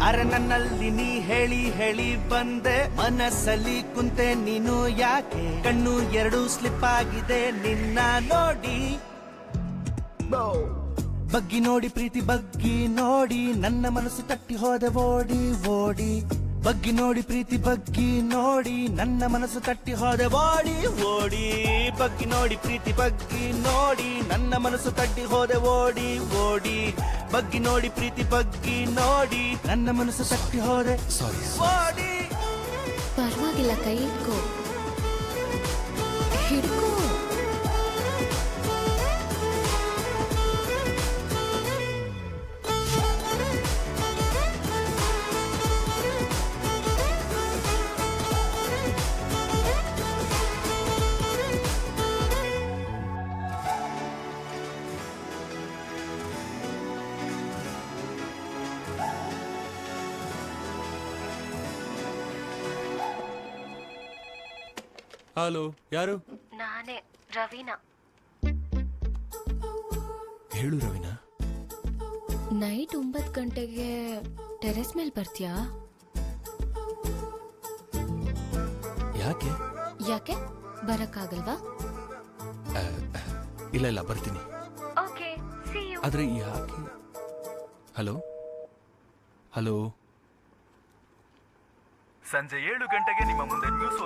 ಅರೆ ನನ್ನಲ್ಲಿ ನೀ ಹೇಳಿ ಹೇಳಿ ಬಂದೆ, ಮನಸ್ಸಲ್ಲಿ ಕುಂತೆ ನೀನು ಯಾಕೆ? ಕಣ್ಣು ಎರಡು ಸ್ಲಿಪ್ ಆಗಿದೆ ನಿನ್ನ ನೋಡಿ. ಬಗ್ಗಿ ನೋಡಿ ಪ್ರೀತಿ ಬಗ್ಗಿ ನೋಡಿ, ನನ್ನ ಮನಸ್ಸು ತಟ್ಟಿ ಹೋದೆ ಓಡಿ ಓಡಿ. ಬಗ್ಗಿ ನೋಡಿ ಪ್ರೀತಿ ಬಗ್ಗಿ ನೋಡಿ, ನನ್ನ ಮನಸ್ಸು ತಟ್ಟಿ ಹೋದೆ ಓಡಿ ಓಡಿ. ಬಗ್ಗಿ ನೋಡಿ ಪ್ರೀತಿ ಬಗ್ಗಿ ನೋಡಿ, ನನ್ನ ಮನಸ್ಸು ತಟ್ಟಿ ಹೋದೆ ಓಡಿ ಓಡಿ. ಬಗ್ಗಿ ನೋಡಿ ಪ್ರೀತಿ ಬಗ್ಗಿ ನೋಡಿ, ನನ್ನ ಮನಸ್ಸು ತಟ್ಟಿ ಹೋದೆ ಓಡಿ. ಪರವಾಗಿಲ್ಲ, ಕೈ ಇಟ್ಕೋ, ಹಿಡ್ಕೋ. ಹಲೋ, ಯಾರು? ನಾನೇ, ರವೀನಾ. ಹೇಳು ರವೀನಾ. ನೈಟ್ 9 ಗಂಟೆಗೆ ಟೆರೆಸ್ ಮೇಲೆ ಬರ್ತೀಯಾ? ಯಾಕೆ? ಯಾಕೆ ಬರಕ್ಕಾಗಲ್ವಾ? ಇಲ್ಲ ಇಲ್ಲ, ಬರ್ತೀನಿ. ಆದ್ರೆ ಯಾಕೆ? Hello hello. ಸಂಜೆ 7 ಗಂಟೆಗೆ ನಿಮ್ಮ ಮುಂದೆ ನ್ಯೂಸ್